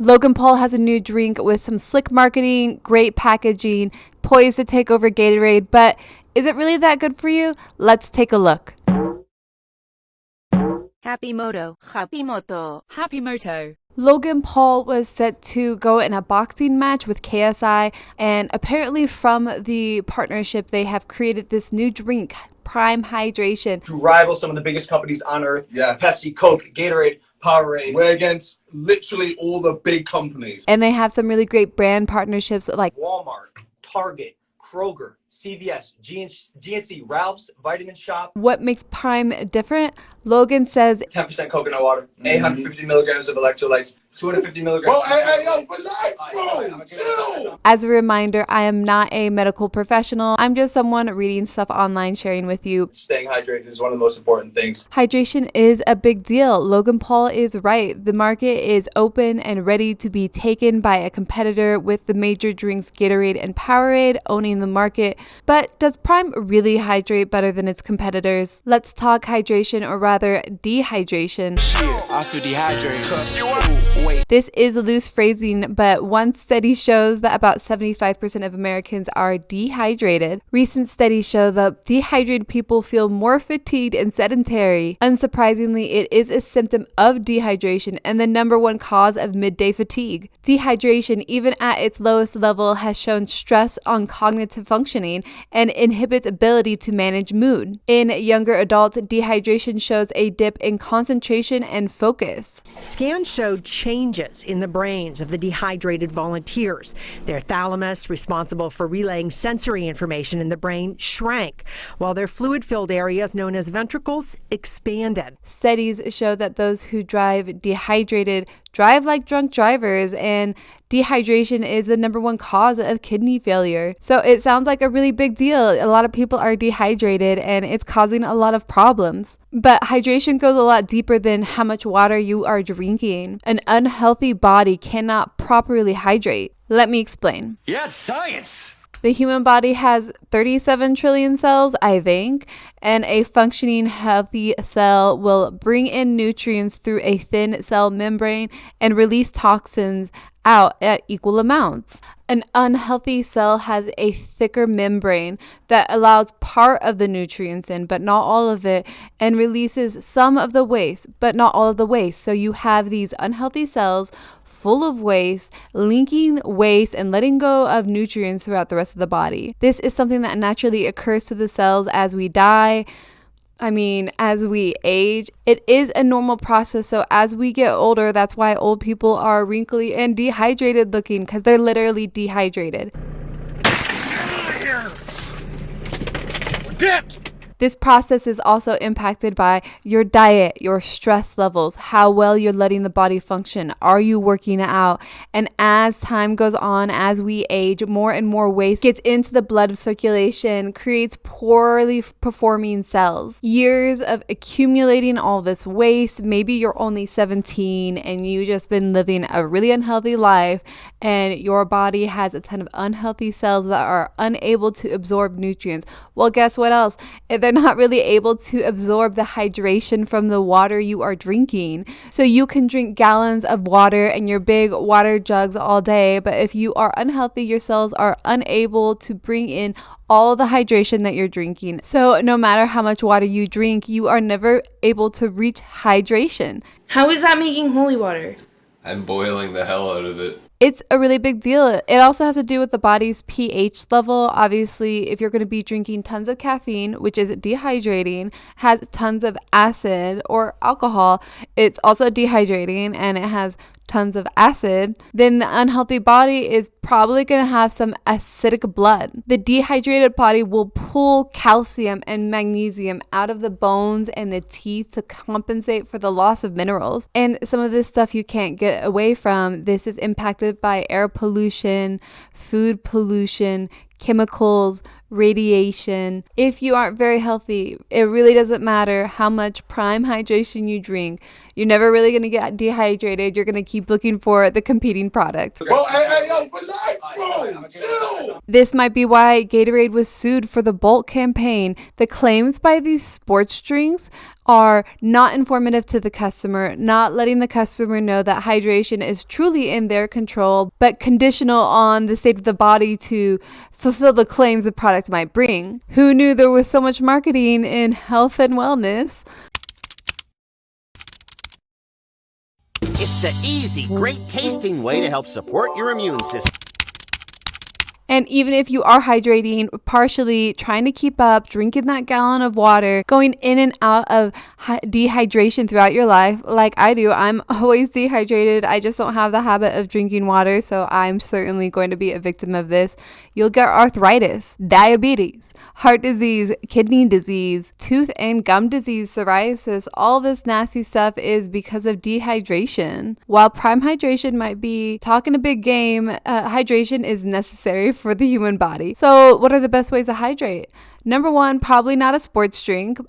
Logan Paul has a new drink with some slick marketing, great packaging, poised to take over Gatorade, but is it really that good for you? Let's take a look. HappiMoto. Logan Paul was set to go in a boxing match with KSI, and apparently from the partnership, they have created this new drink, Prime Hydration. To rival some of the biggest companies on earth. Yes. Pepsi, Coke, Gatorade, Powerade. We're against literally all the big companies. And they have some really great brand partnerships like Walmart, Target, Kroger, CVS, GNC, Ralph's, Vitamin Shop. What makes Prime different? Logan says 10% coconut water, 850 milligrams of electrolytes, 250 milligrams. Bro, hey, yo, relax, bro. Chill. As a reminder, I am not a medical professional. I'm just someone reading stuff online, sharing with you. Staying hydrated is one of the most important things. Hydration is a big deal. Logan Paul is right. The market is open and ready to be taken by a competitor, with the major drinks Gatorade and Powerade owning the market. But does Prime really hydrate better than its competitors? Let's talk hydration, or rather dehydration. I feel dehydrated. This is loose phrasing, but one study shows that about 75% of Americans are dehydrated. Recent studies show that dehydrated people feel more fatigued and sedentary. Unsurprisingly, it is a symptom of dehydration and the number one cause of midday fatigue. Dehydration, even at its lowest level, has shown stress on cognitive functioning and inhibits ability to manage mood. In younger adults, dehydration shows a dip in concentration and focus. Scans showed changes in the brains of the dehydrated volunteers. Their thalamus, responsible for relaying sensory information in the brain, shrank, while their fluid-filled areas known as ventricles expanded. Studies show that those who drive dehydrated drive like drunk drivers, and dehydration is the number one cause of kidney failure. So it sounds like a really big deal. A lot of people are dehydrated and it's causing a lot of problems. But hydration goes a lot deeper than how much water you are drinking. An unhealthy body cannot properly hydrate. Let me explain. Yes, science! The human body has 37 trillion cells, I think, and a functioning healthy cell will bring in nutrients through a thin cell membrane and release toxins out at equal amounts. An unhealthy cell has a thicker membrane that allows part of the nutrients in, but not all of it, and releases some of the waste, but not all of the waste. So you have these unhealthy cells full of waste, linking waste and letting go of nutrients throughout the rest of the body. This is something that naturally occurs to the cells as we die. As we age. It is a normal process. So as we get older, that's why old people are wrinkly and dehydrated looking, because they're literally dehydrated. This process is also impacted by your diet, your stress levels, how well you're letting the body function. Are you working out? And as time goes on, as we age, more and more waste gets into the blood circulation, creates poorly performing cells. Years of accumulating all this waste. Maybe you're only 17 and you just been living a really unhealthy life, and your body has a ton of unhealthy cells that are unable to absorb nutrients. Well, guess what else? They're not really able to absorb the hydration from the water you are drinking. So you can drink gallons of water and your big water jugs all day, but if you are unhealthy, your cells are unable to bring in all the hydration that you're drinking. So no matter how much water you drink, you are never able to reach hydration. How is that making holy water? I'm boiling the hell out of it. It's a really big deal. It also has to do with the body's pH level. Obviously, if you're going to be drinking tons of caffeine, which is dehydrating, has tons of acid or alcohol, it's also dehydrating and it has tons of acid, then the unhealthy body is probably going to have some acidic blood. The dehydrated body will pull calcium and magnesium out of the bones and the teeth to compensate for the loss of minerals. And some of this stuff you can't get away from. This is impacted by air pollution, food pollution, chemicals, radiation. If you aren't very healthy, it really doesn't matter how much prime hydration you drink. You're never really going to get dehydrated. You're going to keep looking for the competing product. Bro, hey, yo, relax, bro. Chill. This might be why Gatorade was sued for the Bolt campaign. The claims by these sports drinks are not informative to the customer, not letting the customer know that hydration is truly in their control, but conditional on the state of the body to fulfill the claims the product might bring. Who knew there was so much marketing in health and wellness? It's the easy, great tasting way to help support your immune system. And even if you are hydrating partially, trying to keep up, drinking that gallon of water, going in and out of dehydration throughout your life, like I do, I'm always dehydrated. I just don't have the habit of drinking water, so I'm certainly going to be a victim of this. You'll get arthritis, diabetes, heart disease, kidney disease, tooth and gum disease, psoriasis. All this nasty stuff is because of dehydration. While prime hydration might be talking a big game, hydration is necessary for the human body. So what are the best ways to hydrate? Number one, probably not a sports drink.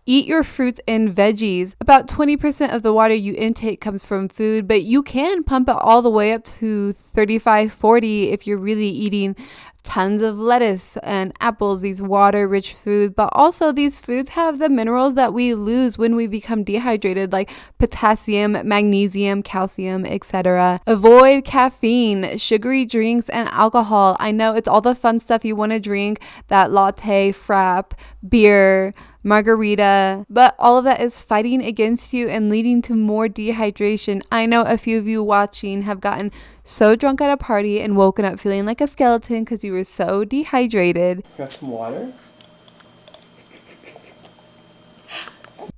Eat your fruits and veggies. About 20% of the water you intake comes from food, but you can pump it all the way up to 35-40 if you're really eating tons of lettuce and apples, these water-rich food. But also these foods have the minerals that we lose when we become dehydrated, like potassium, magnesium, calcium, etc. Avoid caffeine, sugary drinks, and alcohol. I know it's all the fun stuff you want to drink, that latte, frap, beer, margarita, but all of that is fighting against you and leading to more dehydration. I know a few of you watching have gotten so drunk at a party and woken up feeling like a skeleton because you were so dehydrated. Grab some water.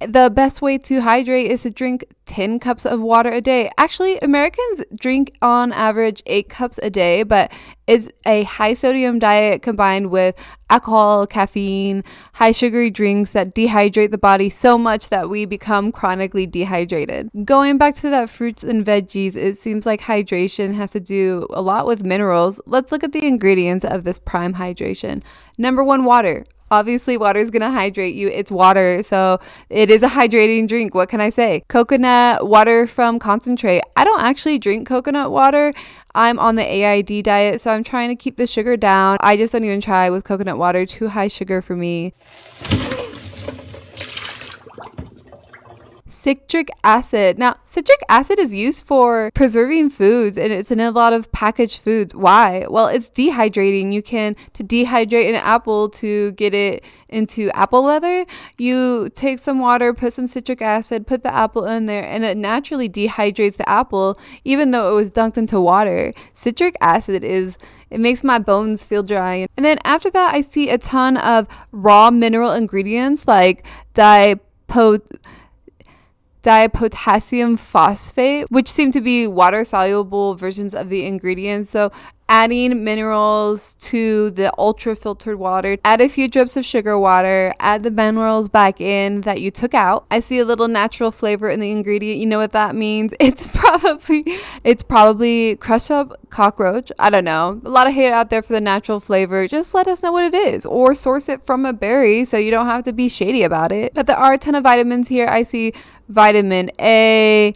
The best way to hydrate is to drink 10 cups of water a day. Actually, Americans drink on average 8 cups a day, but it's a high sodium diet combined with alcohol, caffeine, high sugary drinks that dehydrate the body so much that we become chronically dehydrated. Going back to that fruits and veggies, it seems like hydration has to do a lot with minerals. Let's look at the ingredients of this prime hydration. Number one, water. Obviously, water is going to hydrate you. It's water, so it is a hydrating drink. What can I say? Coconut water from concentrate. I don't actually drink coconut water. I'm on the AID diet, so I'm trying to keep the sugar down. I just don't even try with coconut water. Too high sugar for me. Citric acid. Now, citric acid is used for preserving foods, and it's in a lot of packaged foods. Why? Well, it's dehydrating. You can, to dehydrate an apple to get it into apple leather, you take some water, put some citric acid, put the apple in there, and it naturally dehydrates the apple, even though it was dunked into water. Citric acid it makes my bones feel dry. And then after that, I see a ton of raw mineral ingredients like dipotassium phosphate, which seem to be water soluble versions of the ingredients. So adding minerals to the ultra filtered water, add a few drips of sugar water, add the minerals back in that you took out. I see a little natural flavor in the ingredient. You know what that means? It's probably crushed up cockroach. I don't know. A lot of hate out there for the natural flavor. Just let us know what it is, or source it from a berry so you don't have to be shady about it. But there are a ton of vitamins here. I see vitamin A,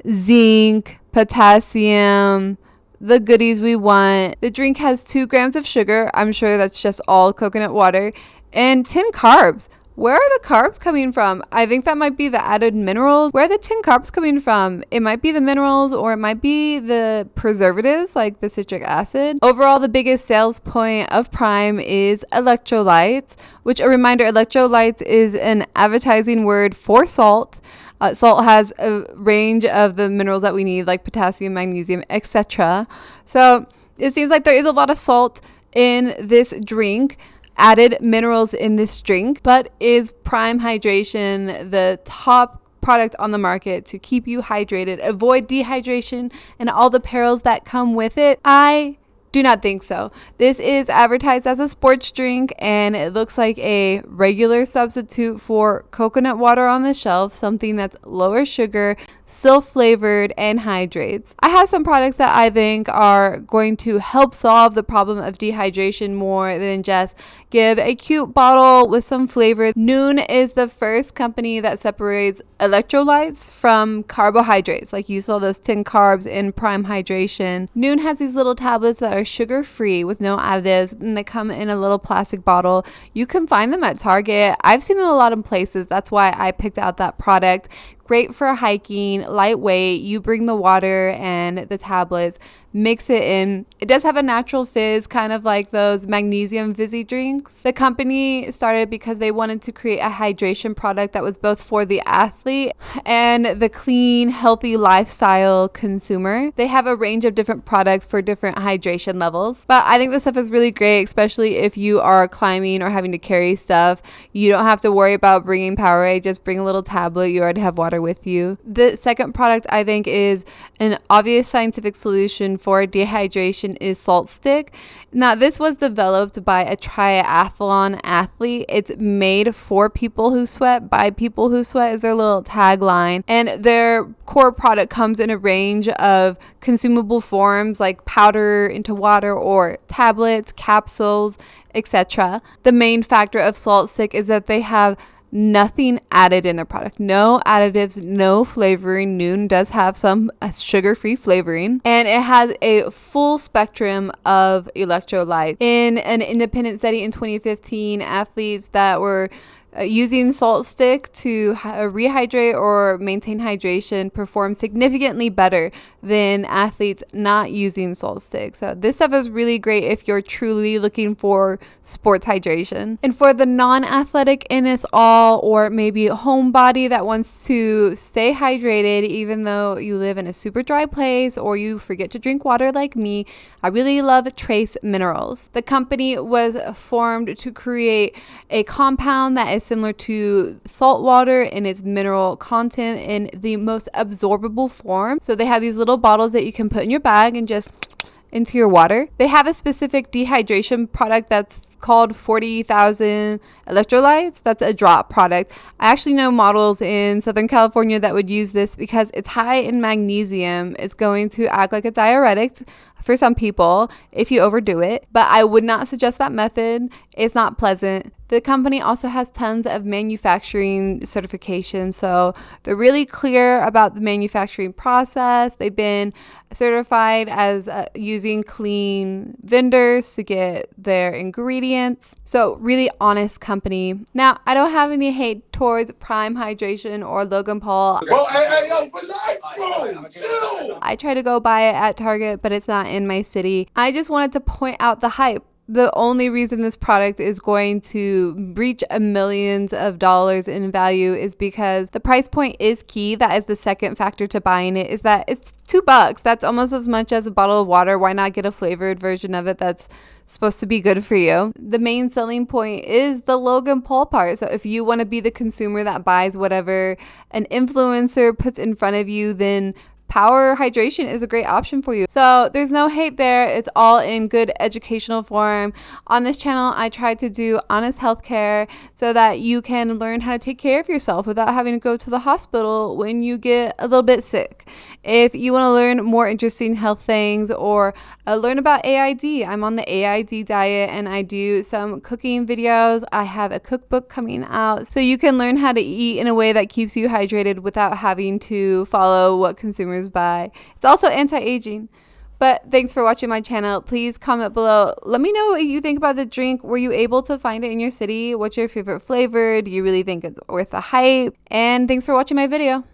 zinc, potassium, the goodies we want. The drink has 2 grams of sugar. I'm sure that's just all coconut water, and 10 carbs. Where are the carbs coming from? I think that might be the added minerals. Where are the 10 carbs coming from? It might be the minerals, or it might be the preservatives like the citric acid. Overall, the biggest sales point of Prime is electrolytes, which, a reminder, electrolytes is an advertising word for salt. Salt has a range of the minerals that we need, like potassium, magnesium, etc. So it seems like there is a lot of salt in this drink, added minerals in this drink. But is Prime Hydration the top product on the market to keep you hydrated, avoid dehydration and all the perils that come with it? I Do not think so. This is advertised as a sports drink and it looks like a regular substitute for coconut water on the shelf, something that's lower sugar, still flavored, and hydrates. I have some products that I think are going to help solve the problem of dehydration more than just give a cute bottle with some flavor. Noon is the first company that separates electrolytes from carbohydrates. Like you saw those 10 carbs in Prime Hydration. Noon has these little tablets that are sugar-free with no additives, and they come in a little plastic bottle. You can find them at Target. I've seen them a lot of places. That's why I picked out that product. Great for hiking, lightweight. You bring the water and the tablets, mix it in. It does have a natural fizz, kind of like those magnesium fizzy drinks. The company started because they wanted to create a hydration product that was both for the athlete and the clean, healthy lifestyle consumer. They have a range of different products for different hydration levels, but I think this stuff is really great, especially if you are climbing or having to carry stuff. You don't have to worry about bringing Powerade. Just bring a little tablet. You already have water with you. The second product I think is an obvious scientific solution for dehydration is Salt Stick. Now this was developed by a triathlon athlete. It's made for people who sweat by people who sweat is their little tagline, and their core product comes in a range of consumable forms like powder into water or tablets, capsules, etc. The main factor of Salt Stick is that they have nothing added in their product. No additives, no flavoring. Noon does have some sugar-free flavoring, and it has a full spectrum of electrolytes. In an independent study in 2015, athletes that were using Salt Stick to rehydrate or maintain hydration perform significantly better than athletes not using Salt Stick. So this stuff is really great if you're truly looking for sports hydration. And for the non-athletic in us all, or maybe a homebody that wants to stay hydrated even though you live in a super dry place or you forget to drink water like me, I really love Trace Minerals. The company was formed to create a compound that is similar to salt water in its mineral content in the most absorbable form. So they have these little bottles that you can put in your bag and just into your water. They have a specific dehydration product that's called 40,000 electrolytes. That's a drop product. I actually know models in Southern California that would use this because it's high in magnesium. It's going to act like a diuretic for some people if you overdo it, but I would not suggest that method. It's not pleasant. The company also has tons of manufacturing certification, so they're really clear about the manufacturing process. They've been certified as using clean vendors to get their ingredients. So really honest company. Now, I don't have any hate towards Prime Hydration or Logan Paul. Bro, hey, yo, relax, bro. Chill. I try to go buy it at Target, but it's not in my city. I just wanted to point out the hype. The only reason this product is going to reach millions of dollars in value is because the price point is key. That is the second factor to buying it, is that it's $2. That's almost as much as a bottle of water. Why not get a flavored version of it that's supposed to be good for you? The main selling point is the Logan Paul part. So if you want to be the consumer that buys whatever an influencer puts in front of you, then Power Hydration is a great option for you. So there's no hate there. It's all in good educational form. On this channel, I try to do honest healthcare so that you can learn how to take care of yourself without having to go to the hospital when you get a little bit sick. If you want to learn more interesting health things or learn about AID, I'm on the AID diet and I do some cooking videos. I have a cookbook coming out so you can learn how to eat in a way that keeps you hydrated without having to follow what consumers buy. It's also anti-aging. But thanks for watching my channel. Please comment below. Let me know what you think about the drink. Were you able to find it in your city? What's your favorite flavor? Do you really think it's worth the hype? And thanks for watching my video.